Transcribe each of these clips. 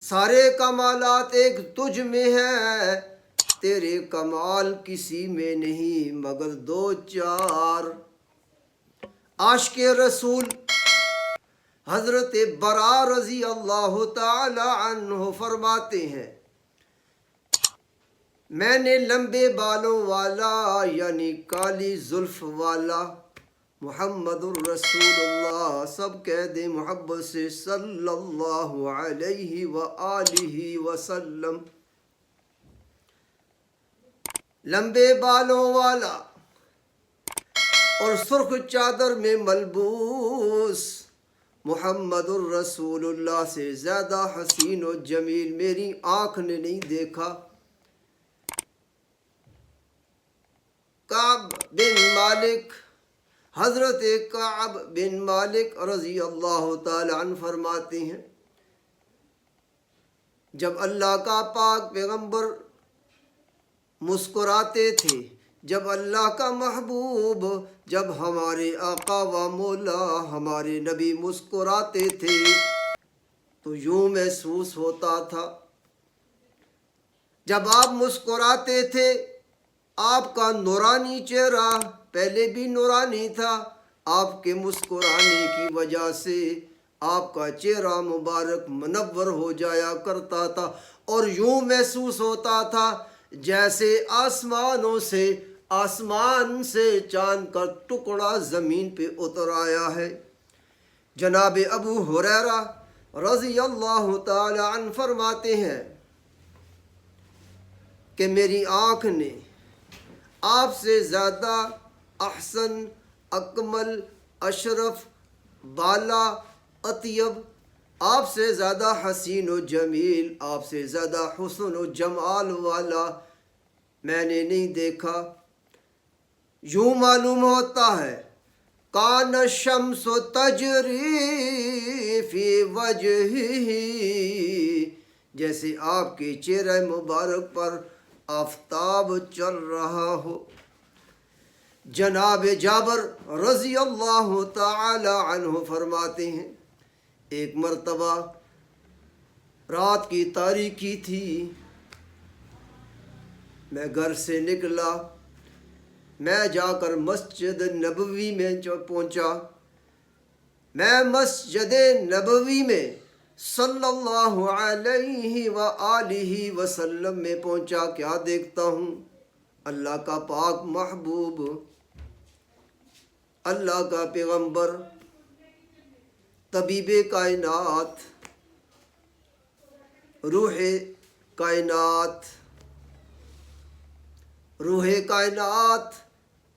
سارے کمالات ایک تجھ میں ہے، تیرے کمال کسی میں نہیں مگر دو چار۔ عاشق رسول حضرت برا رضی اللہ تعالی عنہ فرماتے ہیں، میں نے لمبے بالوں والا یعنی کالی زلف والا محمد الرسول اللہ، سب کہہ دیں محبت سے صلی اللہ علیہ وآلہ وسلم، لمبے بالوں والا اور سرخ چادر میں ملبوس محمد الرسول اللہ سے زیادہ حسین و جمیل میری آنکھ نے نہیں دیکھا۔ کعب بن مالک، حضرت کعب بن مالک رضی اللہ تعالی عنہ فرماتے ہیں، جب اللہ کا پاک پیغمبر مسکراتے تھے، جب اللہ کا محبوب، جب ہمارے آقا و مولا ہمارے نبی مسکراتے تھے تو یوں محسوس ہوتا تھا، جب آپ مسکراتے تھے آپ کا نورانی چہرہ پہلے بھی نورانی تھا، آپ کے مسکرانے کی وجہ سے آپ کا چہرہ مبارک منور ہو جایا کرتا تھا، اور یوں محسوس ہوتا تھا جیسے آسمان سے چاند کا ٹکڑا زمین پہ اتر آیا ہے۔ جناب ابو ہریرہ رضی اللہ تعالی عنہ فرماتے ہیں کہ میری آنکھ نے آپ سے زیادہ احسن، اکمل، اشرف، بالا، اطیب، آپ سے زیادہ حسین و جمیل، آپ سے زیادہ حسن و جمال والا میں نے نہیں دیکھا۔ یوں معلوم ہوتا ہے کان الشمس تجری فی وجہہ، جیسے آپ کے چہرہ مبارک پر آفتاب چل رہا ہو۔ جناب جابر رضی اللہ تعالی عنہ فرماتے ہیں، ایک مرتبہ رات کی تاریکی تھی، میں گھر سے نکلا، میں جا کر مسجد نبوی میں پہنچا، میں مسجد نبوی میں صلی اللہ علیہ وآلہ وسلم میں پہنچا، کیا دیکھتا ہوں؟ اللہ کا پاک محبوب، اللہ کا پیغمبر، طبیب کائنات، روح کائنات، روح کائنات،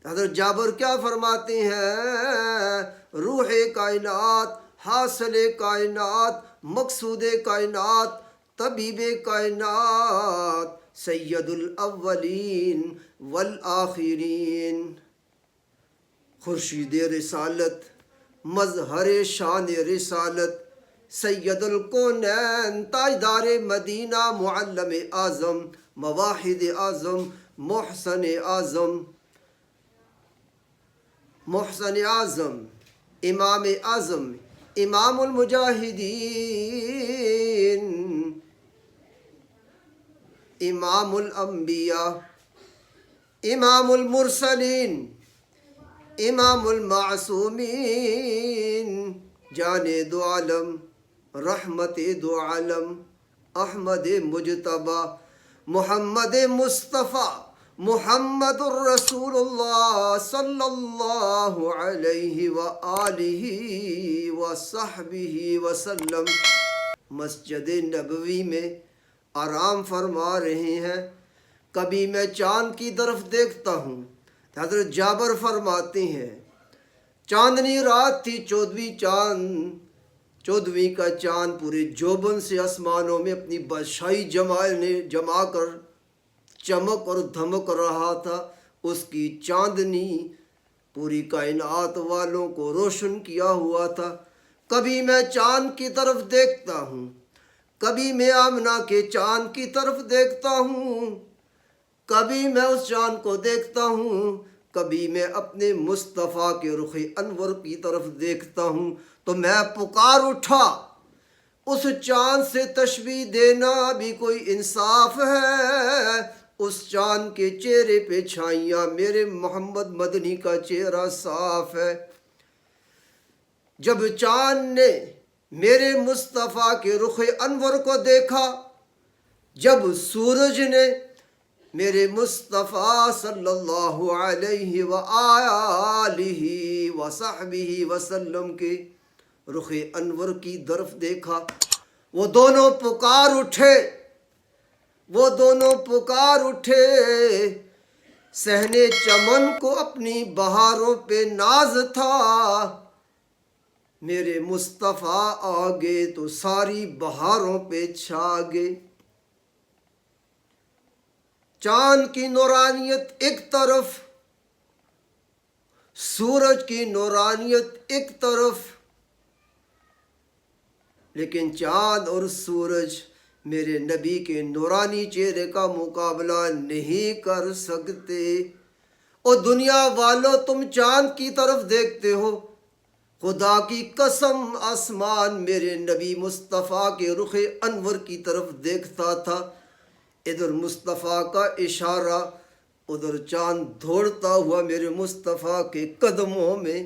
حضرت جابر کیا فرماتے ہیں؟ روح کائنات، حاصل کائنات، مقصود کائنات، طبیب کائنات، سید الاولین والآخرین، خورشید رسالت، مظہر شان رسالت، سید الکونین، تاجدار مدینہ، معلم اعظم، مواحد اعظم، محسن اعظم، امام اعظم، امام المجاہدین، امام الانبیاء، امام المرسلین، امام المعصومین، جان دو عالم، رحمت دو عالم، احمد مجتبی، محمد مصطفیٰ، محمد الرسول اللہ صلی اللہ علیہ وآلہ وصحبہ وسلم مسجد نبوی میں آرام فرما رہے ہیں۔ کبھی میں چاند کی طرف دیکھتا ہوں، حضرت جابر فرماتے ہیں چاندنی رات تھی، 14ویں کا چاند پورے جوبن سے آسمانوں میں اپنی بادشاہی جمال نے جما کر چمک اور دھمک رہا تھا، اس کی چاندنی پوری کائنات والوں کو روشن کیا ہوا تھا۔ کبھی میں چاند کی طرف دیکھتا ہوں، کبھی میں آمنہ کے چاند کی طرف دیکھتا ہوں، کبھی میں اس چاند کو دیکھتا ہوں، کبھی میں اپنے مصطفیٰ کے رخ انور کی طرف دیکھتا ہوں، تو میں پکار اٹھا، اس چاند سے تشبیہ دینا بھی کوئی انصاف ہے؟ اس چاند کے چہرے پہ چھائیاں، میرے محمد مدنی کا چہرہ صاف ہے۔ جب چاند نے میرے مصطفیٰ کے رخ انور کو دیکھا، جب سورج نے میرے مصطفیٰ صلی اللہ علیہ وآلہ وصحبہ وسلم کے رخ انور کی طرف دیکھا، وہ دونوں پکار اٹھے، وہ دونوں پکار اٹھے۔ صحن چمن کو اپنی بہاروں پہ ناز تھا، میرے مصطفیٰ آگے تو ساری بہاروں پہ چھا گئے۔ چاند کی نورانیت ایک طرف، سورج کی نورانیت ایک طرف، لیکن چاند اور سورج میرے نبی کے نورانی چہرے کا مقابلہ نہیں کر سکتے۔ اور دنیا والوں، تم چاند کی طرف دیکھتے ہو، خدا کی قسم آسمان میرے نبی مصطفیٰ کے رخ انور کی طرف دیکھتا تھا۔ ادھر مصطفیٰ کا اشارہ، ادھر چاند دوڑتا ہوا میرے مصطفیٰ کے قدموں میں۔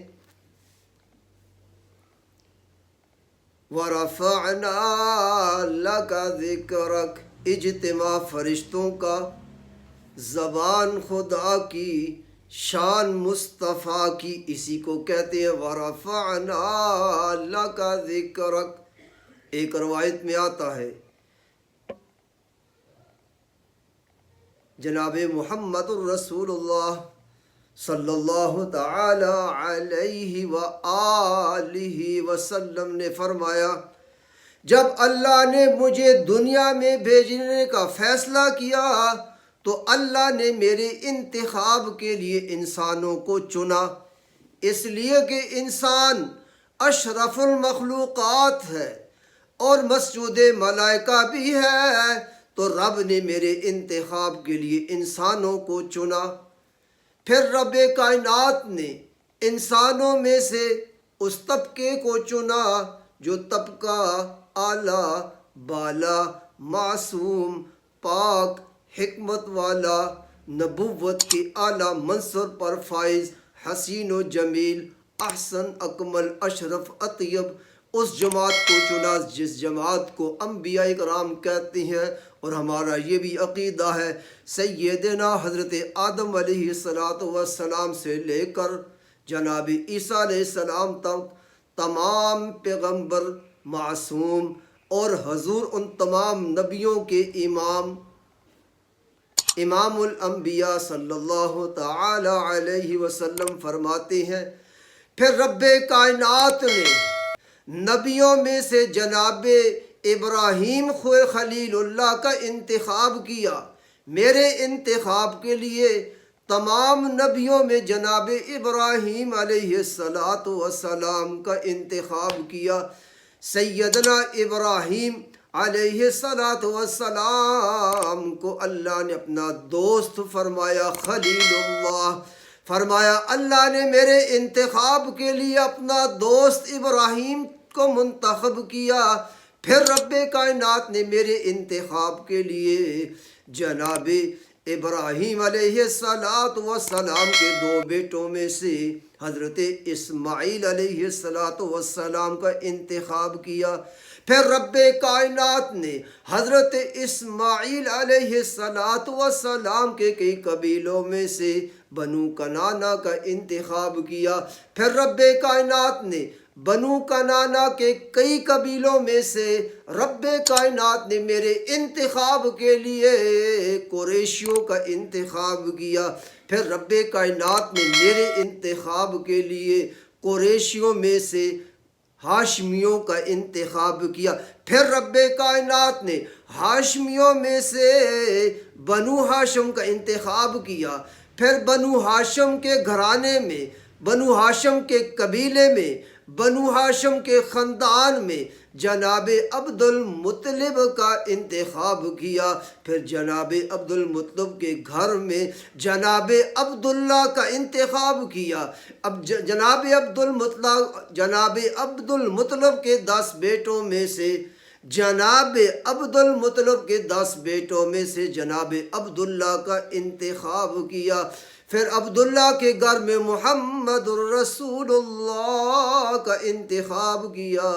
وَرَفَعْنَا لَكَ ذِكْرَكَ، اجتماع فرشتوں کا، زبان خدا کی، شان مصطفیٰ کی، اسی کو کہتے ہیں وَرَفَعْنَا لَكَ ذِكْرَكَ۔ ایک روایت میں آتا ہے جناب محمد الرسول اللہ صلی اللہ تعالی علیہ وآلہ وسلم نے فرمایا، جب اللہ نے مجھے دنیا میں بھیجنے کا فیصلہ کیا تو اللہ نے میرے انتخاب کے لیے انسانوں کو چنا، اس لیے کہ انسان اشرف المخلوقات ہے اور مسجود ملائکہ بھی ہے، تو رب نے میرے انتخاب کے لیے انسانوں کو چنا۔ پھر رب کائنات نے انسانوں میں سے اس طبقے کو چنا جو طبقہ اعلیٰ، بالا، معصوم، پاک، حکمت والا، نبوت کے اعلیٰ منصب پر فائز، حسین و جمیل، احسن، اکمل، اشرف، اطیب، اس جماعت کو چنا جس جماعت کو انبیاء کرام کہتے ہیں۔ اور ہمارا یہ بھی عقیدہ ہے، سیدنا حضرت آدم علیہ السلام سے لے کر جناب عیسیٰ علیہ السلام تک تمام پیغمبر معصوم، اور حضور ان تمام نبیوں کے امام الانبیاء صلی اللہ تعالی علیہ وسلم فرماتے ہیں، پھر رب کائنات نے نبیوں میں سے جناب ابراہیم خلیل اللہ کا انتخاب کیا۔ میرے انتخاب کے لیے تمام نبیوں میں جناب ابراہیم علیہ السلام کا انتخاب کیا۔ سیدنا ابراہیم علیہ السلام کو اللہ نے اپنا دوست فرمایا، خلیل اللہ فرمایا۔ اللہ نے میرے انتخاب کے لیے اپنا دوست ابراہیم کو منتخب کیا۔ پھر رب کائنات نے میرے انتخاب کے لیے جناب ابراہیم علیہ السلام کے دو بیٹوں میں سے حضرت اسماعیل علیہ السلام کا انتخاب کیا۔ پھر رب کائنات نے حضرت اسماعیل علیہ السلام کے کئی قبیلوں میں سے بنو کنانا کا انتخاب کیا۔ پھر رب کائنات نے بنو کنانا کے کئی قبیلوں میں سے رب کائنات نے میرے انتخاب کے لیے قریشیوں کا انتخاب کیا۔ پھر رب کائنات نے میرے انتخاب کے لیے قریشیوں میں سے ہاشمیوں کا انتخاب کیا۔ پھر رب کائنات نے ہاشمیوں میں سے بنو ہاشم کا انتخاب کیا۔ پھر بنو ہاشم کے گھرانے میں، بنو ہاشم کے قبیلے میں، بنو ہاشم کے خاندان میں جناب عبد المطلب کا انتخاب کیا۔ پھر جناب عبد المطلب کے گھر میں جناب عبداللہ کا انتخاب کیا۔ اب جناب عبد المطلب کے 10 بیٹوں میں سے جناب عبد المطلب کے 10 بیٹوں میں سے جناب عبداللہ کا انتخاب کیا، پھر عبداللہ کے گھر میں محمد الرسول اللہ کا انتخاب کیا۔